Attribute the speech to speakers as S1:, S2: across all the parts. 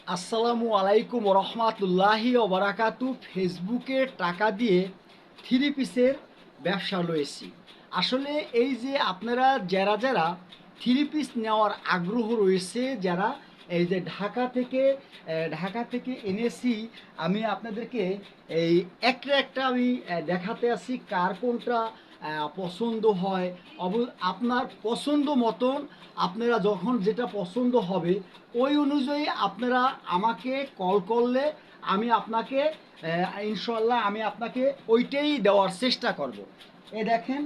S1: আসসালামু আলাইকুম রহমাতুল্লাহি ওবারাকাতু। ফেসবুকে টাকা দিয়ে থ্রি পিসের ব্যবসা রয়েছি। আসলে এই যে আপনারা যারা যারা থ্রি পিস নেওয়ার আগ্রহ রয়েছে, যারা এই যে ঢাকা থেকে এনেছি, আমি আপনাদেরকে এই একটা একটা আমি দেখাতে আসি কার কোনটা পছন্দ হয়। আপনার পছন্দ মতন আপনারা যখন যেটা পছন্দ হবে ওই অনুযায়ী আপনারা আমাকে কল করলে আমি আপনাকে ইনশাল্লাহ আমি আপনাকে ওইটাই দেওয়ার চেষ্টা করব। দেখেন,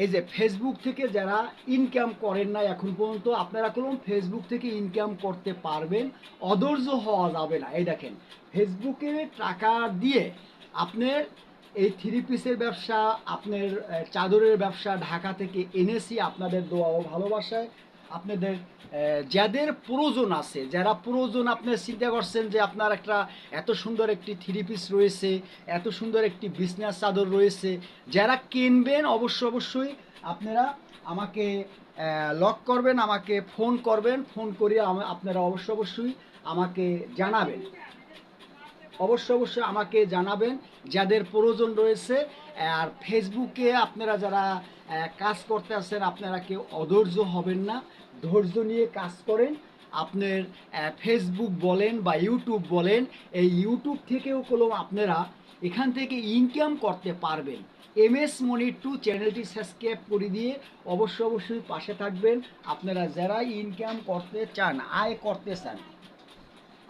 S1: এই যে ফেসবুক থেকে যারা ইনকাম করেন না এখন পর্যন্ত, আপনারা কোনো ফেসবুক থেকে ইনকাম করতে পারবেন, অধৈর্য হওয়া যাবে না। এই দেখেন, ফেসবুকে টাকা দিয়ে আপনার এই থ্রি পিসের ব্যবসা, আপনার চাদরের ব্যবসা ঢাকা থেকে এনেছি আপনাদের দোয়া ও ভালোবাসায়। আপনাদের যাদের প্রয়োজন আছে, যারা প্রয়োজন আপনার চিন্তা করছেন যে আপনার একটা এত সুন্দর একটি থ্রি পিস রয়েছে, এত সুন্দর একটি বিছনার চাদর রয়েছে, যারা কিনবেন অবশ্যই আপনারা আমাকে লক করবেন, আমাকে ফোন করবেন, ফোন করে আপনারা অবশ্যই আমাকে জানাবেন, অবশ্যই আমাকে জানাবেন যাদের প্রয়োজন রয়েছে। আর ফেসবুকে আপনারা যারা কাজ করতে আছেন, আপনারা কেউ অধৈর্য হবেন না, ধৈর্য নিয়ে কাজ করেন। আপনার ফেসবুক বলেন বা ইউটিউব বলেন, এই ইউটিউব থেকেও কোনো আপনারা এখান থেকে ইনকাম করতে পারবেন। MS মনি 2 চ্যানেলটি সাবস্ক্রাইব করে দিয়ে অবশ্যই পাশে থাকবেন। আপনারা যারা ইনকাম করতে চান, আয় করতে চান,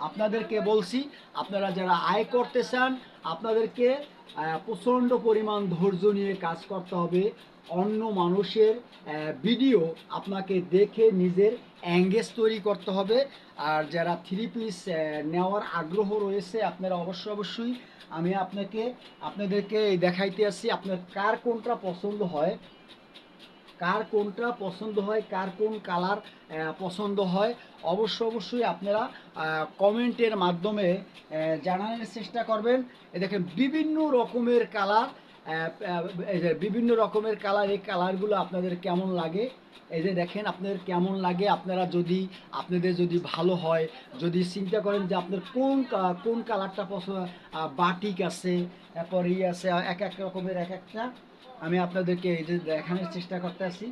S1: আপনাদেরকে বলছি, আপনারা যারা আয় করতে চান আপনাদেরকে প্রচণ্ড পরিমাণ ধৈর্য নিয়ে কাজ করতে হবে। অন্য মানুষের ভিডিও আপনাকে দেখে নিজের অ্যাঙ্গেজ তৈরি করতে হবে। আর যারা থ্রি পিস নেওয়ার আগ্রহ রয়েছে আপনারা অবশ্যই আমি আপনাদেরকে দেখাইতে আসছি আপনার কার কোনটা পছন্দ হয়, কার কোনটা পছন্দ হয়, কার কোন কালার পছন্দ হয়। অবশ্যই আপনারা কমেন্টের মাধ্যমে জানানোর চেষ্টা করবেন। দেখেন বিভিন্ন রকমের কালার, এই যে বিভিন্ন রকমের কালার, এই কালারগুলো আপনাদের কেমন লাগে, এই যে দেখেন আপনাদের কেমন লাগে। আপনাদের যদি ভালো হয়, যদি চিন্তা করেন যে আপনার কোন কালারটা পছন্দ, বাটিক আছে, তারপর আছে, এক এক রকমের এক একটা আমি আপনাদেরকে এই যে দেখানোর চেষ্টা করতে আছি।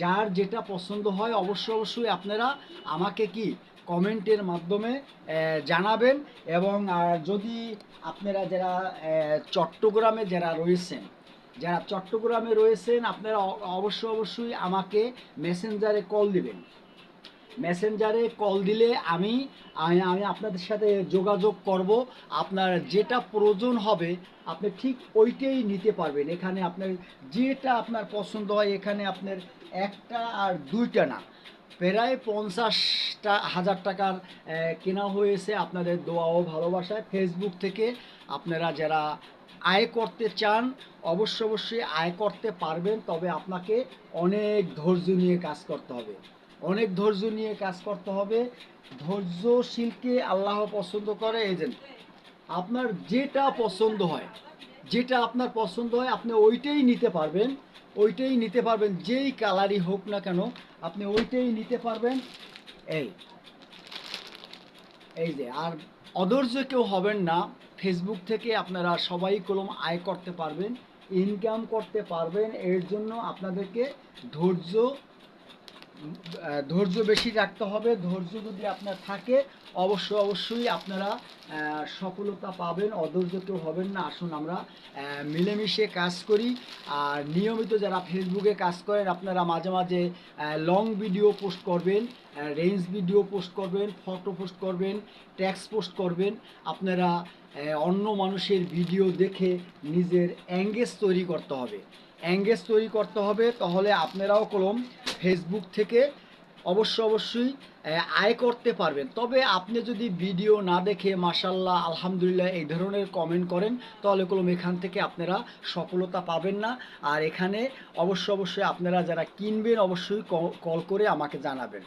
S1: যার যেটা পছন্দ হয় অবশ্যই আপনারা আমাকে কি কমেন্টের মাধ্যমে জানাবেন। এবং যদি আপনারা যারা চট্টগ্রামে রয়েছেন আপনারা অবশ্যই আমাকে মেসেঞ্জারে কল দিবেন। মেসেঞ্জারে কল দিলে আমি আমি আমি আপনাদের সাথে যোগাযোগ করব। আপনার যেটা প্রয়োজন হবে আপনি ঠিক ওইটাই নিতে পারবেন। এখানে আপনার যেটা আপনার পছন্দ হয়, এখানে আপনার একটা আর দুইটা না, প্রায় 50,000 টাকার কেনা হয়েছে আপনাদের দোয়া ও ভালোবাসায়। ফেসবুক থেকে আপনারা যারা আয় করতে চান অবশ্যই আয় করতে পারবেন, তবে আপনাকে অনেক ধৈর্য নিয়ে কাজ করতে হবে, অনেক ধৈর্য নিয়ে কাজ করতে হবে। ধৈর্যশীলকে আল্লাহ পছন্দ করে। এই যে আপনার যেটা পছন্দ হয়, যেটা আপনার পছন্দ হয় আপনি ওইটাই নিতে পারবেন, ওইটাই নিতে পারবেন, যেই কালারই হোক না কেন আপনি ওইটাই নিতে পারবেন। এই এই যে আর অধৈর্য কেউ হবেন না। ফেসবুক থেকে আপনারা সবাই কলম আয় করতে পারবেন, ইনকাম করতে পারবেন। এর জন্য আপনাদেরকে ধৈর্য ধৈর্য বেশি রাখতে হবে। ধৈর্য যদি আপনার থাকে অবশ্যই আপনারা সফলতা পাবেন, অধৈর্য কেউ হবেন না। আসুন আমরা মিলেমিশে কাজ করি। আর নিয়মিত যারা ফেসবুকে কাজ করেন আপনারা মাঝে মাঝে লং ভিডিও পোস্ট করবেন, রেঞ্জ ভিডিও পোস্ট করবেন, ফটো পোস্ট করবেন, ট্যাক্স পোস্ট করবেন। আপনারা অন্য মানুষের ভিডিও দেখে নিজের অ্যাঙ্গেজ তৈরি করতে হবে, অ্যাঙ্গেজ তৈরি করতে হবে। তাহলে আপনারাও কলম ফেসবুক থেকে অবশ্যই আয় করতে পারবেন। তবে আপনি যদি ভিডিও না দেখে মাশাল্লাহ আলহামদুলিল্লাহ এই ধরনের কমেন্ট করেন তাহলে কলম এখান থেকে আপনারা সফলতা পাবেন না। আর এখানে অবশ্যই আপনারা যারা কিনবেন অবশ্যই কল করে আমাকে জানাবেন।